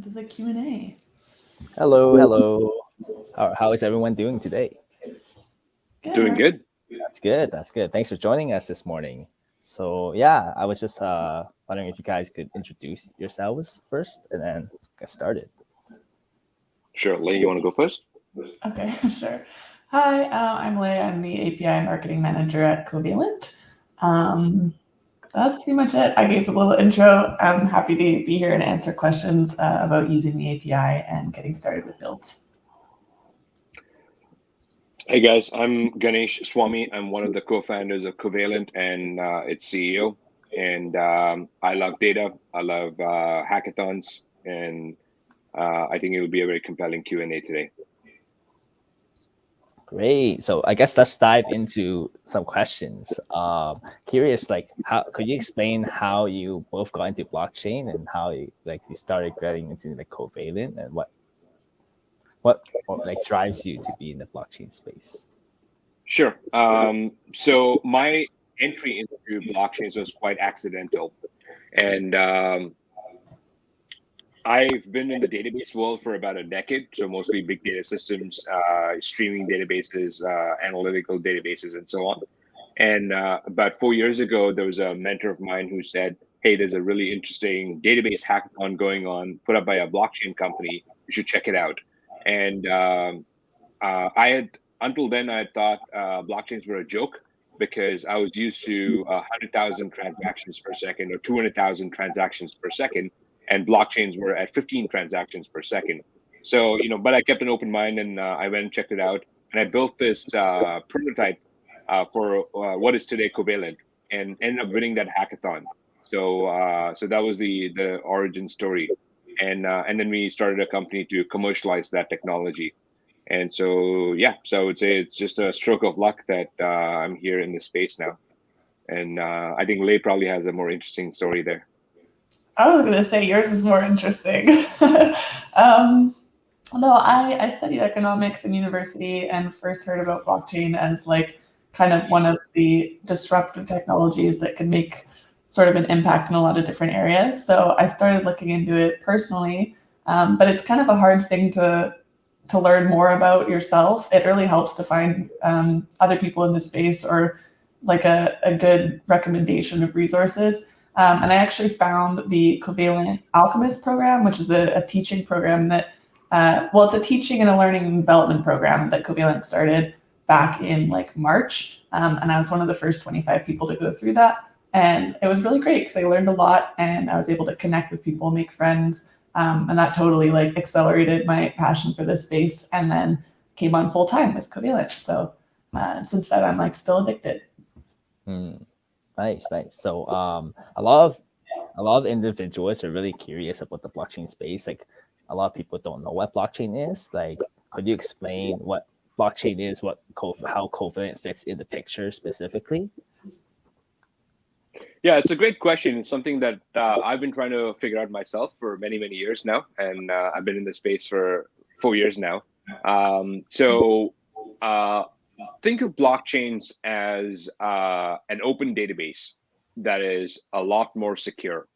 to the Q&A. Hello, hello. How is everyone doing today? Good. Doing good. That's good. That's good. Thanks for joining us this morning. So yeah, I was just wondering if you guys could introduce yourselves first, and then get started. Sure. Lay, you want to go first? Okay, sure. Hi, I'm Leigh. I'm the API Marketing Manager at Covalent. That's pretty much it. I gave a little intro. I'm happy to be here and answer questions about using the API and getting started with builds. Hey guys, I'm Ganesh Swami. I'm one of the co-founders of Covalent and its CEO. And I love data. I love hackathons, and I think it will be a very compelling Q&A today. Great. So I guess let's dive into some questions. Curious, like, how could you explain how you both got into blockchain and how you started getting into the Covalent, and what drives you to be in the blockchain space? Sure. So my entry into blockchains was quite accidental, and I've been in the database world for about a decade, so mostly big data systems, streaming databases, analytical databases, and so on. And about 4 years ago, there was a mentor of mine who said, hey, there's a really interesting database hackathon going on, put up by a blockchain company. You should check it out. And until then, I had thought blockchains were a joke, because I was used to 100,000 transactions per second or 200,000 transactions per second. And blockchains were at 15 transactions per second. So, but I kept an open mind, and I went and checked it out. And I built this prototype for what is today Covalent, and ended up winning that hackathon. So that was the origin story. And then we started a company to commercialize that technology. And so, so I would say it's just a stroke of luck that I'm here in this space now. And I think Leigh probably has a more interesting story there. I was going to say yours is more interesting. No, I studied economics in university and first heard about blockchain as kind of one of the disruptive technologies that could make sort of an impact in a lot of different areas. So I started looking into it personally, but it's kind of a hard thing to learn more about yourself. It really helps to find other people in the space, or like a good recommendation of resources. And I actually found the Covalent Alchemist program, which is a teaching program that, it's a teaching and a learning and development program that Covalent started back in March. And I was one of the first 25 people to go through that. And it was really great because I learned a lot, and I was able to connect with people, make friends. And that totally accelerated my passion for this space, and then came on full time with Covalent. So since then, I'm still addicted. Nice. So a lot of individuals are really curious about the blockchain space. Like, a lot of people don't know what blockchain is. Could you explain what blockchain is, how Covalent fits in the picture specifically? Yeah, it's a great question. It's something that I've been trying to figure out myself for many, many years now. And I've been in this space for 4 years now. Think of blockchains as an open database that is a lot more secure,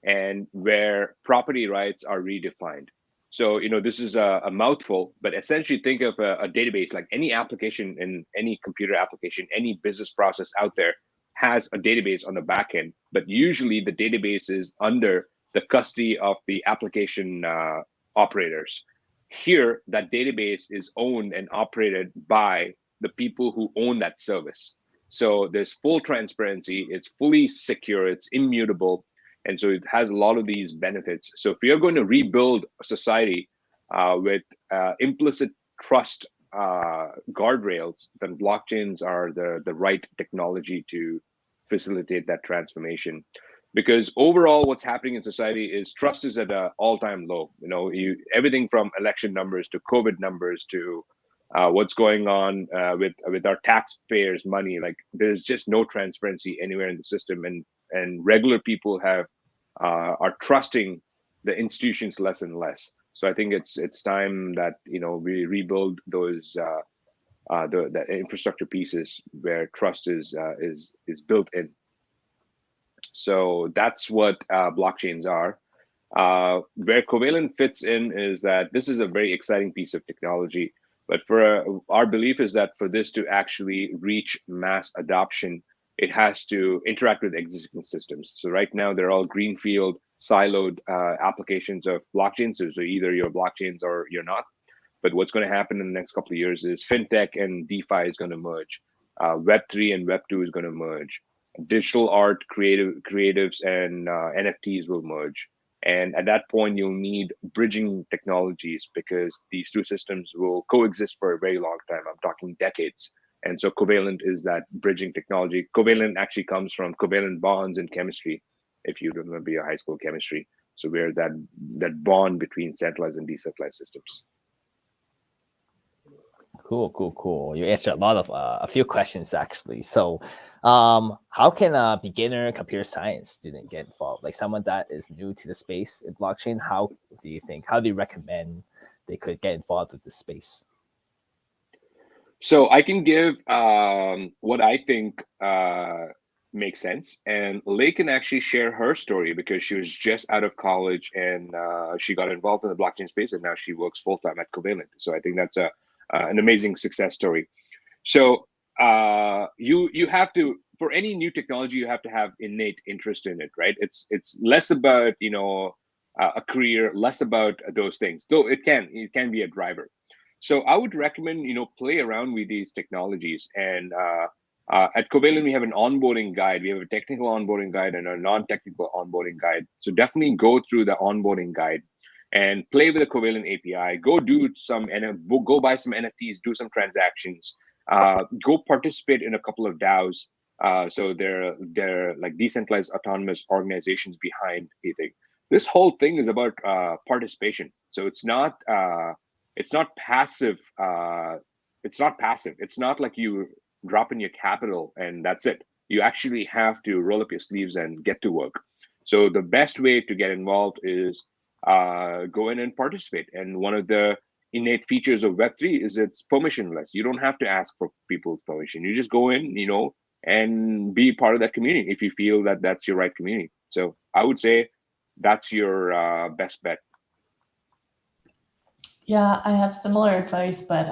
and where property rights are redefined. So, this is a mouthful, but essentially think of a database like any application, in any computer application, any business process out there has a database on the back end, but usually the database is under the custody of the application operators. Here, that database is owned and operated by the people who own that service. So there's full transparency, it's fully secure, it's immutable, and so it has a lot of these benefits. So if you're going to rebuild a society with implicit trust guardrails, then blockchains are the right technology to facilitate that transformation. Because overall, what's happening in society is trust is at an all-time low. Everything from election numbers to COVID numbers to what's going on with our taxpayers' money. There's just no transparency anywhere in the system, and regular people are trusting the institutions less and less. So I think it's time that we rebuild those the infrastructure pieces where trust is built in. So that's what blockchains are. Where Covalent fits in is that this is a very exciting piece of technology, but for our belief is that for this to actually reach mass adoption, it has to interact with existing systems. So right now they're all greenfield, siloed applications of blockchains. So either you're blockchains or you're not. But what's going to happen in the next couple of years is fintech and DeFi is going to merge. Web3 and Web2 is going to merge. Digital art, creatives, and NFTs will merge. And at that point, you'll need bridging technologies because these two systems will coexist for a very long time. I'm talking decades. And so Covalent is that bridging technology. Covalent actually comes from covalent bonds in chemistry, if you remember your high school chemistry. So we're that bond between centralized and decentralized systems. Cool. You answered a few questions actually. So, how can a beginner computer science student get involved? Like someone that is new to the space in blockchain, how do you recommend they could get involved with this space? So I can give what I think makes sense, and Lei can actually share her story because she was just out of college and she got involved in the blockchain space, and now she works full time at Covalent. So I think that's an amazing success story. So you have to, for any new technology, you have to have innate interest in it, right? It's less about a career, less about those things, though it can be a driver. So I would recommend play around with these technologies. And at Covalent we have an onboarding guide. We have a technical onboarding guide and a non-technical onboarding guide. So definitely go through the onboarding guide and play with the Covalent API. Go buy some NFTs, do some transactions. Go participate in a couple of DAOs. So they're like decentralized autonomous organizations behind anything. This whole thing is about participation. So it's not passive. It's not passive. It's not like you drop in your capital and that's it. You actually have to roll up your sleeves and get to work. So the best way to get involved is go in and participate. And one of the innate features of Web3 is it's permissionless. You don't have to ask for people's permission. You just go in, and be part of that community if you feel that that's your right community. So I would say that's your best bet. Yeah, I have similar advice, but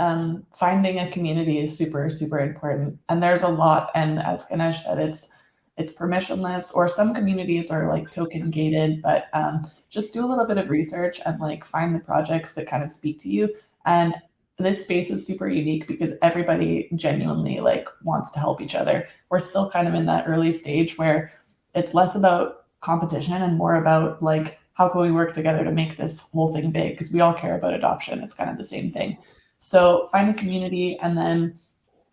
finding a community is super, super important. And there's a lot. And as Ganesh said, it's permissionless, or some communities are like token gated, but just do a little bit of research and like find the projects that kind of speak to you. And this space is super unique because everybody genuinely like wants to help each other. We're still kind of in that early stage where it's less about competition and more about like, how can we work together to make this whole thing big? Because we all care about adoption. It's kind of the same thing. So find a community, and then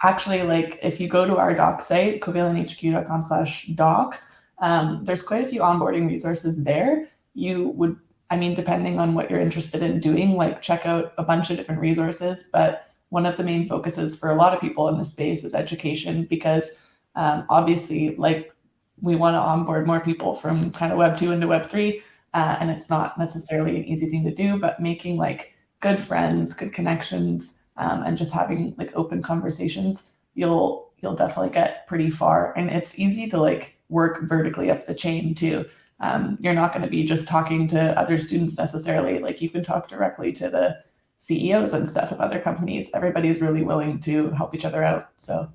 actually, like if you go to our doc site, covalenthq.com/docs, there's quite a few onboarding resources there. You would, depending on what you're interested in doing, like check out a bunch of different resources. But one of the main focuses for a lot of people in this space is education, because obviously, like we want to onboard more people from kind of Web 2 into Web 3. And it's not necessarily an easy thing to do, but making like good friends, good connections, and just having like open conversations, you'll definitely get pretty far. And it's easy to like work vertically up the chain too. You're not going to be just talking to other students necessarily. Like you can talk directly to the CEOs and stuff of other companies. Everybody's really willing to help each other out. So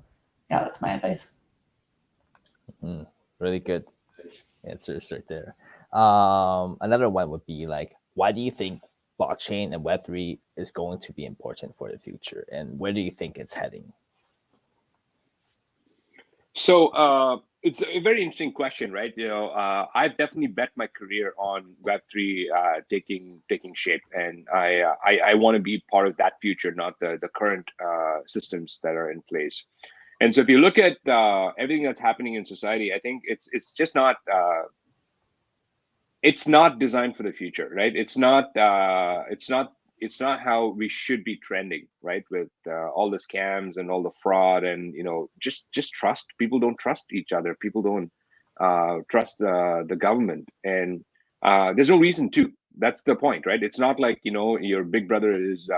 yeah, that's my advice. Really good answers right there. Another one would be like, why do you think blockchain and Web3 is going to be important for the future, and where do you think it's heading? So it's a very interesting question, right? I've definitely bet my career on Web3 taking shape, and I want to be part of that future, not the current systems that are in place. And so if you look at everything that's happening in society, I think it's just not. It's not designed for the future, right? It's not how we should be trending, right? With all the scams and all the fraud, and just trust. People don't trust each other. People don't trust the government, and there's no reason to. That's the point, right? It's not like your big brother is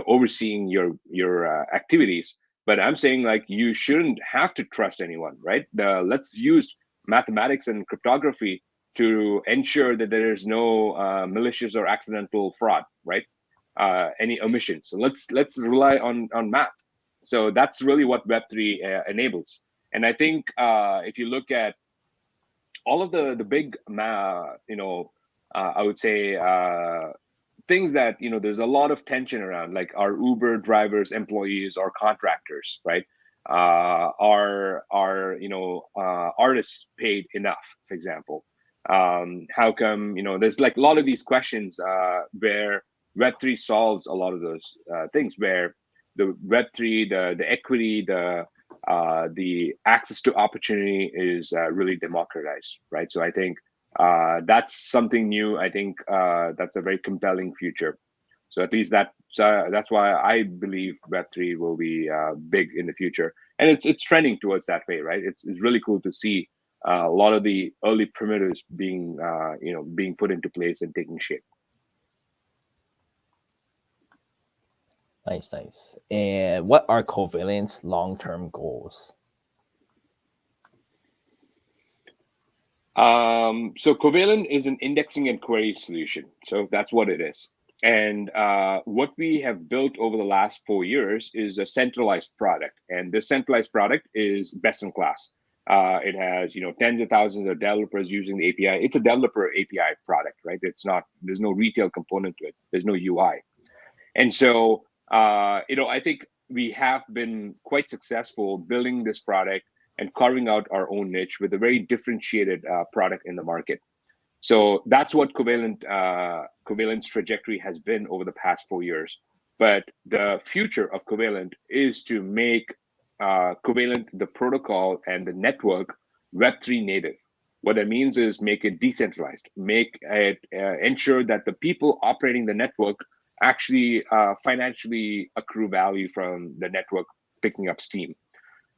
overseeing your activities. But I'm saying like you shouldn't have to trust anyone, right? Let's use mathematics and cryptography to ensure that there is no malicious or accidental fraud, right? Any omissions. So let's rely on math. So that's really what Web3 enables. And I think if you look at all of the big, I would say things that there's a lot of tension around, like our Uber drivers, employees, or contractors, right? Are artists paid enough, for example? How come there's like a lot of these questions where Web3 solves a lot of those things, where the Web3, the equity, the access to opportunity is really democratized, right? So I think that's something new. I think that's a very compelling future. So at least that's why I believe Web3 will be big in the future, and it's trending towards that way, right? It's really cool to see a lot of the early primitives being being put into place and taking shape. Nice. And what are Covalent's long-term goals? So Covalent is an indexing and query solution. So that's what it is. And what we have built over the last 4 years is a centralized product. And this centralized product is best in class. It has tens of thousands of developers using the API. It's a developer API product, right? There's no retail component to it. There's no UI. And so I think we have been quite successful building this product and carving out our own niche with a very differentiated product in the market. So that's what Covalent's trajectory has been over the past 4 years. But the future of Covalent is to make Covalent, the protocol and the network, Web3 native. What that means is make it decentralized, make it ensure that the people operating the network actually financially accrue value from the network picking up steam.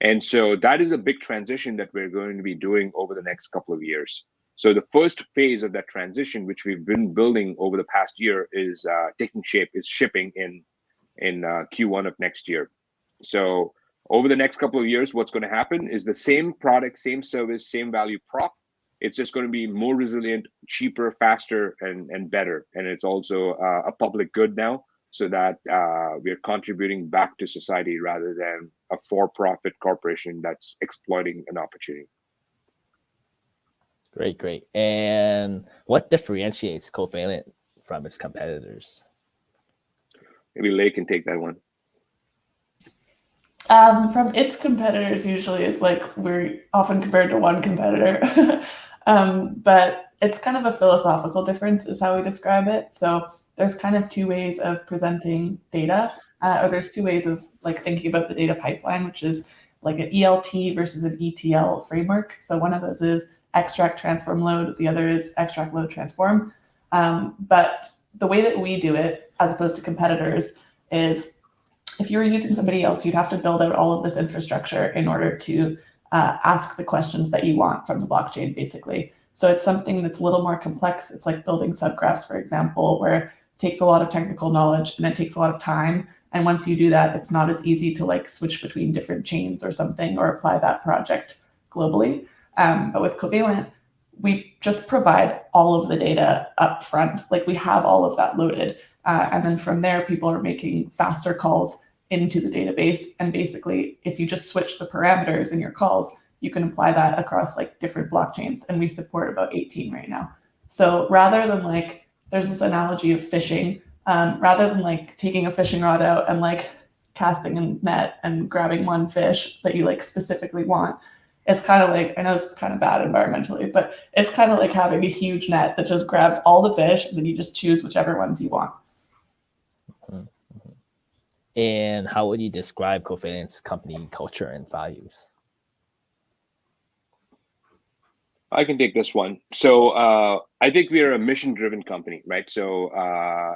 And so that is a big transition that we're going to be doing over the next couple of years. So the first phase of that transition, which we've been building over the past year, is taking shape, is shipping in Q1 of next year. So over the next couple of years, what's going to happen is the same product, same service, same value prop. It's just going to be more resilient, cheaper, faster, and better. And it's also a public good now, so that we're contributing back to society rather than a for-profit corporation that's exploiting an opportunity. Great. And what differentiates Covalent from its competitors? Maybe Lei can take that one. From its competitors, usually it's like we're often compared to one competitor. But it's kind of a philosophical difference is how we describe it. So there's kind of two ways of presenting data, or there's two ways of like thinking about the data pipeline, which is like an ELT versus an ETL framework. So one of those is extract, transform, load. The other is extract, load, transform. But the way that we do it, as opposed to competitors, is if you were using somebody else, you'd have to build out all of this infrastructure in order to ask the questions that you want from the blockchain, basically. So it's something that's a little more complex. It's like building subgraphs, for example, where it takes a lot of technical knowledge and it takes a lot of time. And once you do that, it's not as easy to like switch between different chains or something or apply that project globally. But with Covalent, we just provide all of the data up front. Like we have all of that loaded. And then from there, people are making faster calls into the database. And basically, if you just switch the parameters in your calls, you can apply that across like different blockchains. And we support about 18 right now. So rather than like, there's this analogy of fishing, rather than like taking a fishing rod out and like casting a net and grabbing one fish that you like specifically want, it's kind of like, I know this is kind of bad environmentally, but it's kind of like having a huge net that just grabs all the fish and then you just choose whichever ones you want. And how would you describe Covalent's company culture and values? I can take this one. So I think we are a mission-driven company, right? So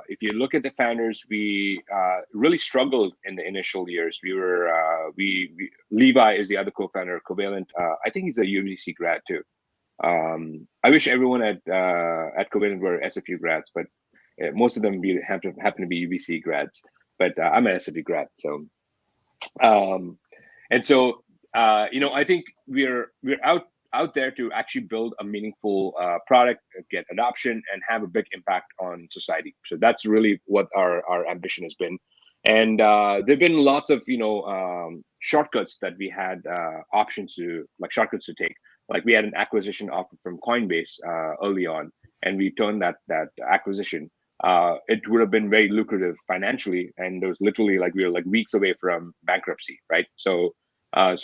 if you look at the founders, we really struggled in the initial years. Levi is the other co-founder of Covalent. I think he's a UBC grad too. I wish everyone at Covalent were SFU grads, but most of them happen to be UBC grads. But I'm an SFU grad, so I think we're out there to actually build a meaningful product, get adoption, and have a big impact on society. So that's really what our ambition has been. And there've been lots of shortcuts that we had shortcuts to take. Like we had an acquisition offer from Coinbase early on, and we turned that acquisition. It would have been very lucrative financially, and there was literally we were weeks away from bankruptcy, right? So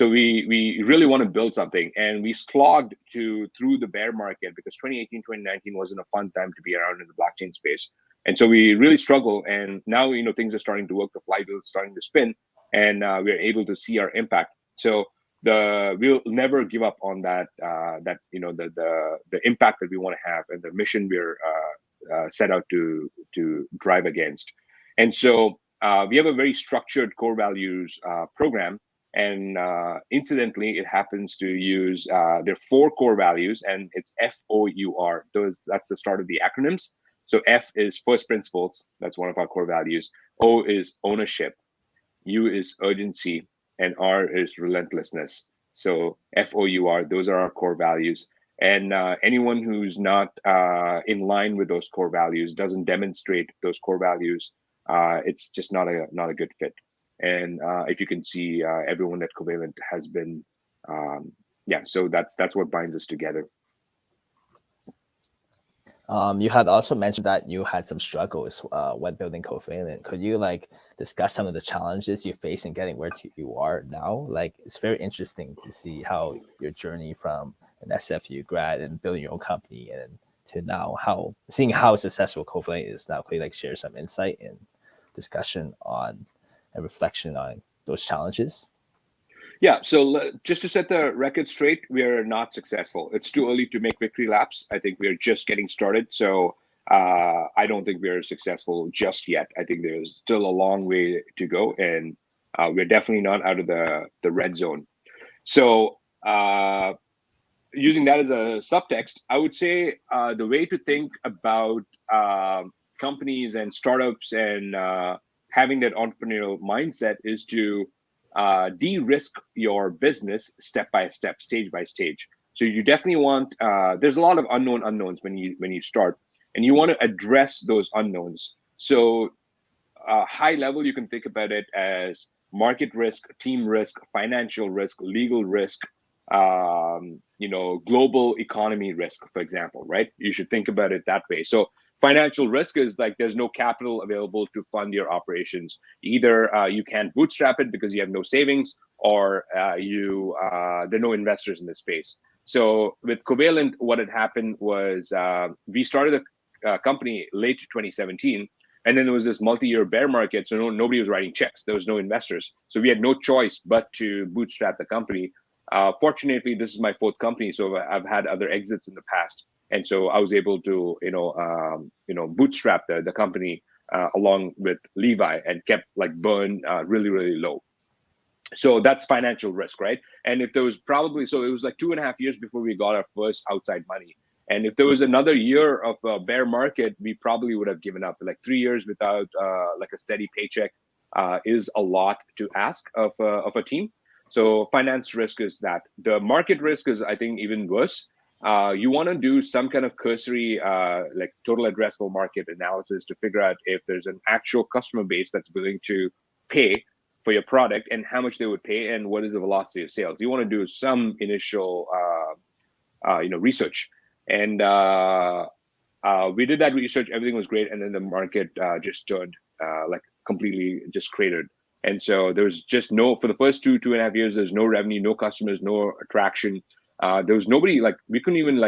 we really want to build something, and we slogged through the bear market because 2018, 2019 wasn't a fun time to be around in the blockchain space. And so we really struggle, and now things are starting to work. The flywheel is starting to spin, and we're able to see our impact. So we'll never give up on that. The impact that we want to have, and the mission we're set out to drive against. And so we have a very structured core values program, and incidentally, it happens to use their 4 core values, and it's FOUR. That's the start of the acronyms. So F is first principles. That's one of our core values. O is ownership. U is urgency. And R is relentlessness. So FOUR, those are our core values. And anyone who's not in line with those core values, doesn't demonstrate those core values, it's just not a good fit. And if you can see, everyone at Covalent has been, so that's what binds us together. You had also mentioned that you had some struggles when building Covalent. Could you discuss some of the challenges you face in getting where you are now? It's very interesting to see how your journey from an SFU grad and building your own company and to now seeing how successful Covalent is now. Could you share some insight and discussion on and reflection on those challenges? Yeah, so just to set the record straight, we are not successful. It's too early to make victory laps. I think we're just getting started. So I don't think we're successful just yet. I think there's still a long way to go, and we're definitely not out of the red zone. So using that as a subtext, I would say the way to think about companies and startups and having that entrepreneurial mindset is to de-risk your business step by step, stage by stage. So you definitely want, there's a lot of unknowns when you start, and you want to address those unknowns. So high level, you can think about it as market risk, team risk, financial risk, legal risk, global economy risk, for example, right? You should think about it that way. So financial risk is there's no capital available to fund your operations. Either you can't bootstrap it because you have no savings, or there are no investors in this space. So with Covalent, what had happened was we started a company late 2017, and then there was this multi-year bear market, so nobody was writing checks. There was no investors. So we had no choice but to bootstrap the company. Fortunately, this is my 4th company, so I've had other exits in the past. And so I was able to, bootstrap the company along with Levi, and kept burn really, really low. So that's financial risk, right? And if there was so it was 2.5 years before we got our first outside money. And if there was another year of a bear market, we probably would have given up. 3 years without a steady paycheck is a lot to ask of a team. So finance risk is that. The market risk is, I think, even worse. You want to do some kind of cursory, total addressable market analysis to figure out if there's an actual customer base that's willing to pay for your product, and how much they would pay, and what is the velocity of sales. You want to do some initial, research. And we did that research. Everything was great, and then the market just turned completely just cratered. And so there was just for the first 2.5 years, there's no revenue, no customers, no attraction. There was nobody, we couldn't even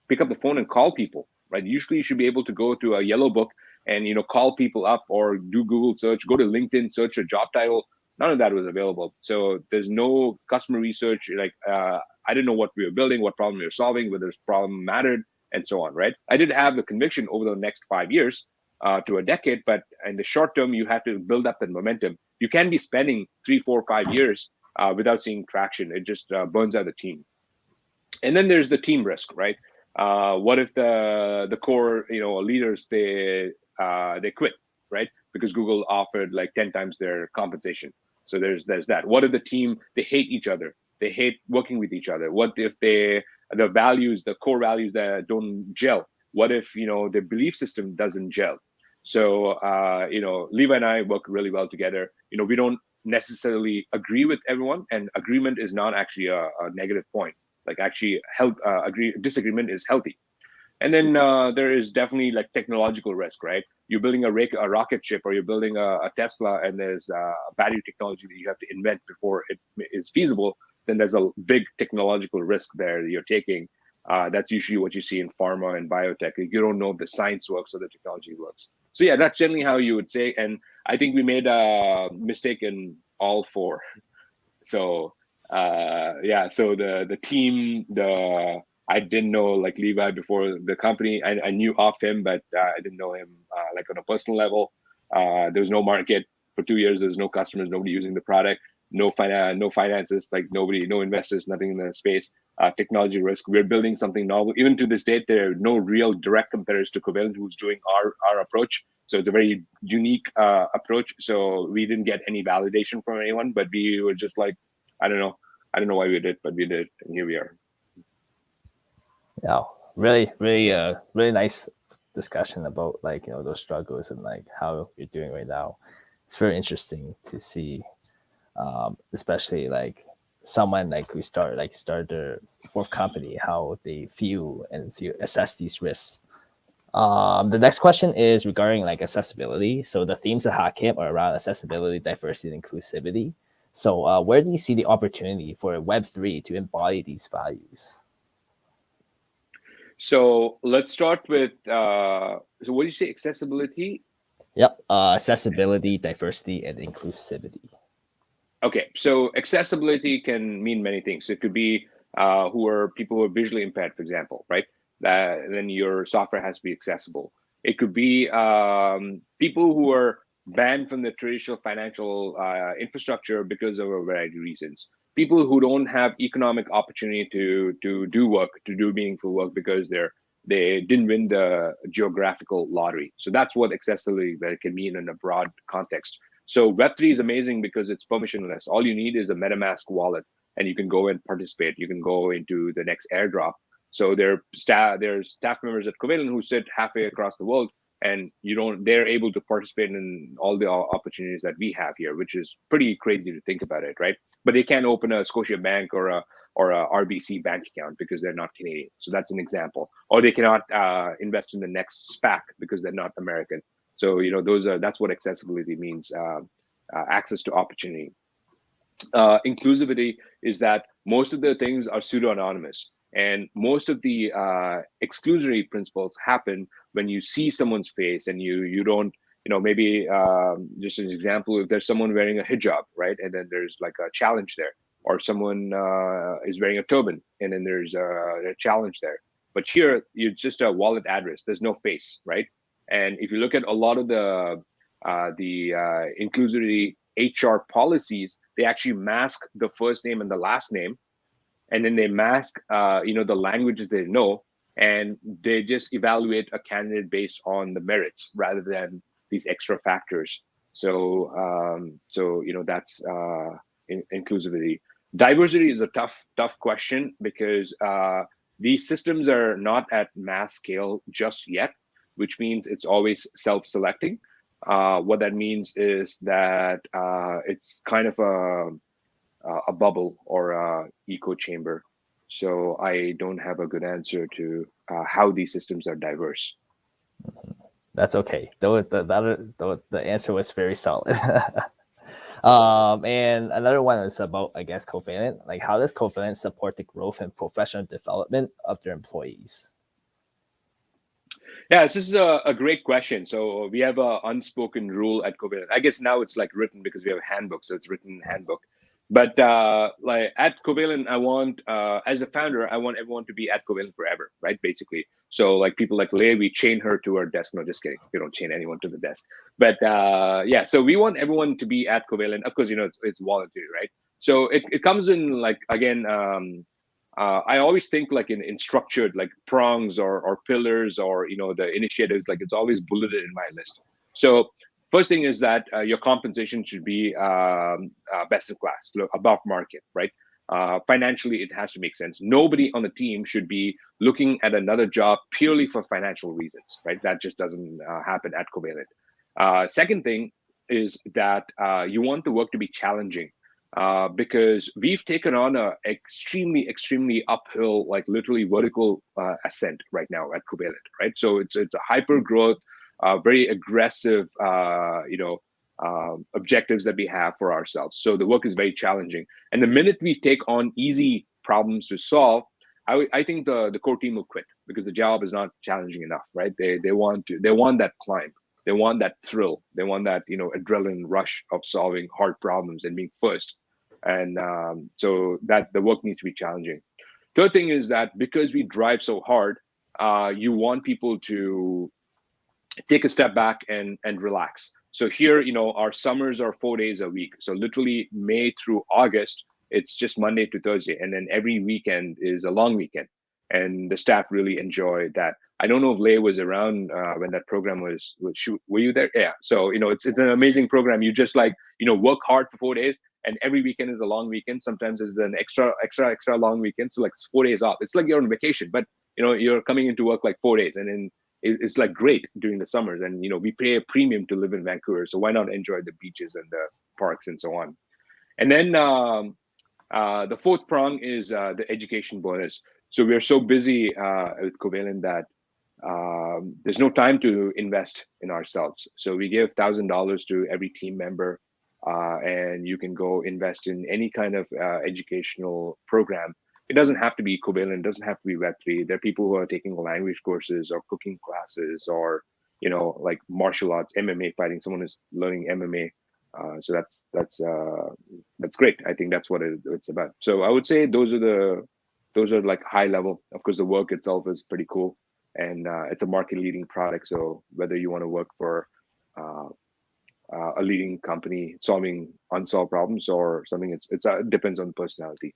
pick up the phone and call people, right? Usually you should be able to go to a yellow book and, call people up, or do Google search, go to LinkedIn, search a job title. None of that was available. So there's no customer research. I didn't know what we were building, what problem we were solving, whether this problem mattered, and so on, right? I did have the conviction over the next 5 years to a decade, but in the short term, you have to build up that momentum. You can be spending 3, 4, 5 years without seeing traction. It just burns out the team. And then there's the team risk, right? What if the core leaders they quit, right? Because Google offered 10 times their compensation. So there's that. What if the team, they hate each other? They hate working with each other. What if they the values, the core values that don't gel? What if, the belief system doesn't gel? So, Levi and I work really well together. We don't necessarily agree with everyone, and agreement is not actually a negative point. Like, actually, disagreement is healthy. And then there is definitely like technological risk, right? You're building a rocket ship, or you're building a Tesla, and there's battery technology that you have to invent before it is feasible. Then there's a big technological risk there that you're taking. That's usually what you see in pharma and biotech. You don't know if the science works or the technology works. So yeah, that's generally how you would say. And I think we made a mistake in all four. So so the team, I didn't know like Levi before the company. I knew of him, but I didn't know him like on a personal level. There was no market for 2 years. There was no customers, nobody using the product, no finances, like nobody, no investors, nothing in the space. Technology risk. We're building something novel. Even to this date, there are no real direct competitors to Covalent who's doing our approach. So it's a very unique approach. So we didn't get any validation from anyone, but we were just like, I don't know why we did, but we did, and here we are. Yeah, really, really nice discussion about like those struggles and like how you're doing right now. It's very interesting to see, especially like someone like who started their fourth company, how they assess these risks. The next question is regarding like accessibility. So the themes of Hakam are around accessibility, diversity, and inclusivity. So where do you see the opportunity for Web3 to embody these values? So let's start with, so what do you say, accessibility? Yep, accessibility, diversity, and inclusivity. Okay, so accessibility can mean many things. It could be people who are visually impaired, for example, right? Then your software has to be accessible. It could be people who are banned from the traditional financial infrastructure because of a variety of reasons. People who don't have economic opportunity to do work, to do meaningful work because they didn't win the geographical lottery. So that's what accessibility that can mean in a broad context. So Web3 is amazing because it's permissionless. All you need is a MetaMask wallet, and you can go and participate. You can go into the next airdrop. So there's staff members at Covalent who sit halfway across the world, and they're able to participate in all the opportunities that we have here, which is pretty crazy to think about it, right? But they can't open a Scotia Bank or a RBC bank account because they're not Canadian. So that's an example. Or they cannot invest in the next SPAC because they're not American. So that's what accessibility means: access to opportunity. Inclusivity is that most of the things are pseudo-anonymous, and most of the exclusionary principles happen when you see someone's face and you don't, maybe just an example, if there's someone wearing a hijab, right, and then there's like a challenge there, or someone is wearing a turban and then there's a challenge there. But here, you're just a wallet address. There's no face, right? And if you look at a lot of the inclusivity HR policies, they actually mask the first name and the last name, and then they mask the languages they know, and they just evaluate a candidate based on the merits rather than these extra factors. So that's inclusivity. Diversity is a tough question because these systems are not at mass scale just yet, which means it's always self-selecting. What that means is that it's kind of a bubble or a echo chamber. So I don't have a good answer to how these systems are diverse. That's okay. The answer was very solid. And another one is about, I guess, Covalent. Like, how does Covalent support the growth and professional development of their employees? Yeah, this is a great question. So we have an unspoken rule at Covalent. I guess now it's like written because we have a handbook, so it's written handbook. But like at Covalent, I want, as a founder, I want everyone to be at Covalent forever, right? Basically. So like people like Leigh, we chain her to her desk. No, just kidding. We don't chain anyone to the desk. But yeah, so we want everyone to be at Covalent. Of course, it's voluntary, right? So it comes in like, again, I always think like in structured like prongs or pillars or the initiatives, like it's always bulleted in my list. So first thing is that your compensation should be best in class, above market, right? Financially, it has to make sense. Nobody on the team should be looking at another job purely for financial reasons, right? That just doesn't happen at Covalent. Second thing is that you want the work to be challenging, because we've taken on a extremely uphill, like literally vertical ascent right now at Covalent, right? So it's a hyper growth, very aggressive, objectives that we have for ourselves. So the work is very challenging. And the minute we take on easy problems to solve, I think the core team will quit because the job is not challenging enough, right? They want that climb. They want that thrill. They want that, adrenaline rush of solving hard problems and being first. And so that the work needs to be challenging. Third thing is that because we drive so hard, you want people to take a step back and relax. So here, our summers are 4 days a week. So literally May through August, it's just Monday to Thursday. And then every weekend is a long weekend. And the staff really enjoy that. I don't know if Lei was around when that program was were you there? Yeah. So, it's an amazing program. You just work hard for 4 days, and every weekend is a long weekend. Sometimes it's an extra long weekend. So like it's 4 days off. It's like you're on vacation, but you're coming into work like 4 days, and then it's like great during the summers. And we pay a premium to live in Vancouver, so why not enjoy the beaches and the parks and so on. And then the fourth prong is the education bonus. So we're so busy with Covalent that there's no time to invest in ourselves. So we give $1,000 to every team member, and you can go invest in any kind of educational program. It doesn't have to be Covalent, it doesn't have to be Web3. There are people who are taking language courses or cooking classes, or like martial arts, MMA fighting. Someone is learning MMA. So that's great. I think that's what it's about. So I would say those are like high level. Of course, the work itself is pretty cool, and it's a market leading product. So whether you want to work for a leading company solving unsolved problems or something, it depends on the personality.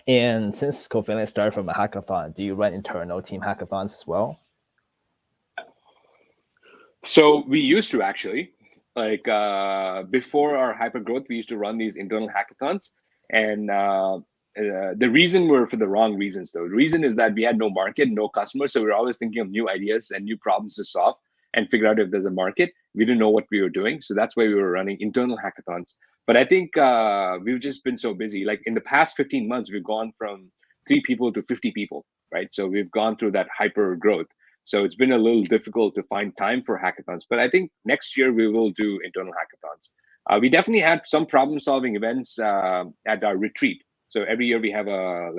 And since Covalent started from a hackathon, do you run internal team hackathons as well? So we used to actually, like before our hypergrowth, we used to run these internal hackathons, and the reason were for the wrong reasons though. The reason is that we had no market, no customers, so we were always thinking of new ideas and new problems to solve and figure out if there's a market. We didn't know what we were doing, so that's why we were running internal hackathons. But I think we've just been so busy. Like in the past 15 months, we've gone from 3 people to 50 people, right? So we've gone through that hyper growth. So it's been a little difficult to find time for hackathons. But I think next year we will do internal hackathons. We definitely had some problem-solving events at our retreat. So every year we have a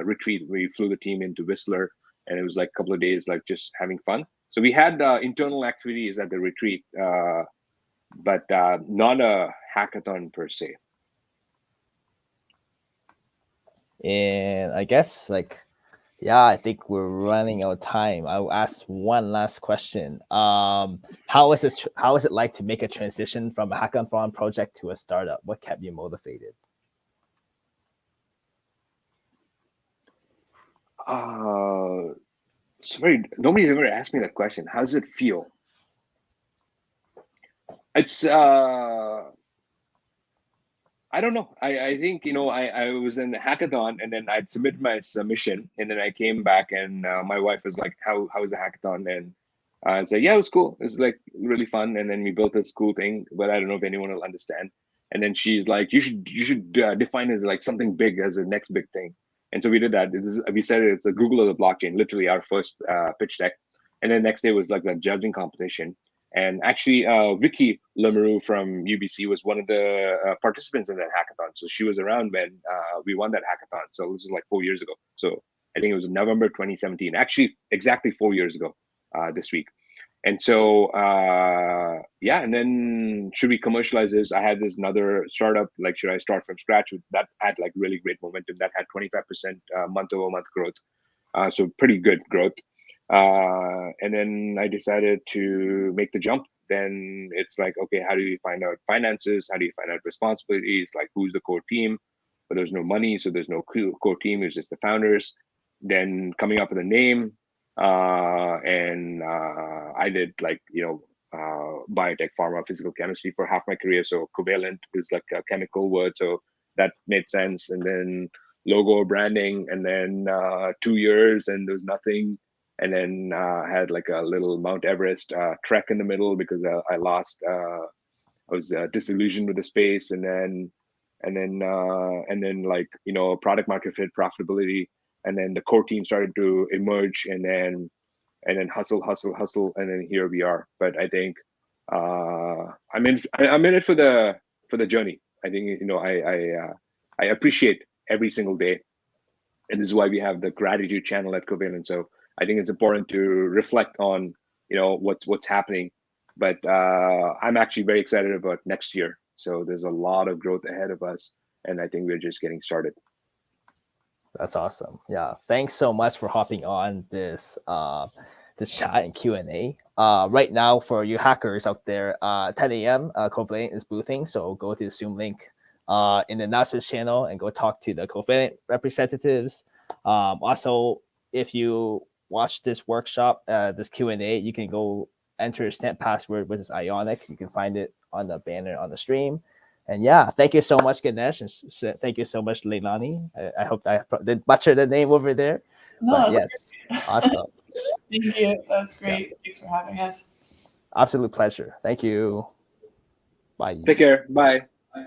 retreat. We flew the team into Whistler, and it was like a couple of days, like just having fun. So we had internal activities at the retreat, but not a hackathon per se. And I guess I think we're running out of time. I'll ask one last question. How is it like to make a transition from a hackathon project to a startup? What kept you motivated? Nobody's ever asked me that question. How does it feel? It's I don't know. I think I was in the hackathon, and then I'd submit my submission, and then I came back, and my wife was like, "How was the hackathon?" And I said, "Yeah, it was cool. It was like really fun." And then we built this cool thing, but I don't know if anyone will understand. And then she's like, "You should define it as like something big as the next big thing." And so we did that. We said it's a Google of the blockchain, literally our first pitch deck. And then next day was like the judging competition. And actually, Vicky Lemeroux from UBC was one of the participants in that hackathon. So she was around when we won that hackathon. So this is like 4 years ago. So I think it was November 2017, actually exactly 4 years ago this week. And so, and then should we commercialize this? I had this another startup, like, should I start from scratch? That had like really great momentum. That had 25% month over month growth. So pretty good growth. And then I decided to make the jump. Then it's like, okay, how do you find out finances? How do you find out responsibilities? Like, who's the core team? But there's no money, so there's no core team. It's just the founders. Then coming up with a name, and I did biotech, pharma, physical chemistry for half my career. So Covalent is like a chemical word, so that made sense. And then logo branding, and then 2 years, and there was nothing. And then I had like a little Mount Everest trek in the middle because I lost. I was disillusioned with the space, and then like product market fit, profitability, and then the core team started to emerge, and then hustle, and then here we are. But I think I'm in it for the journey. I think I appreciate every single day, and this is why we have the gratitude channel at Covalent. So I think it's important to reflect on what's happening. But I'm actually very excited about next year. So there's a lot of growth ahead of us, and I think we're just getting started. That's awesome. Yeah, thanks so much for hopping on this chat and Q&A. Right now, for you hackers out there, 10 a.m. Covalent is boothing, so go to the Zoom link in the announcements channel and go talk to the Covalent representatives. Also, if you watch this workshop, this Q&A, you can go enter your stamp password, which is Ionic. You can find it on the banner on the stream. And yeah, thank you so much, Ganesh, and thank you so much, Leilani. I hope I didn't butcher the name over there. No, but yes, awesome. Thank you. That's great. Yeah. Thanks for having us. Absolute pleasure. Thank you. Bye. Take care. Bye.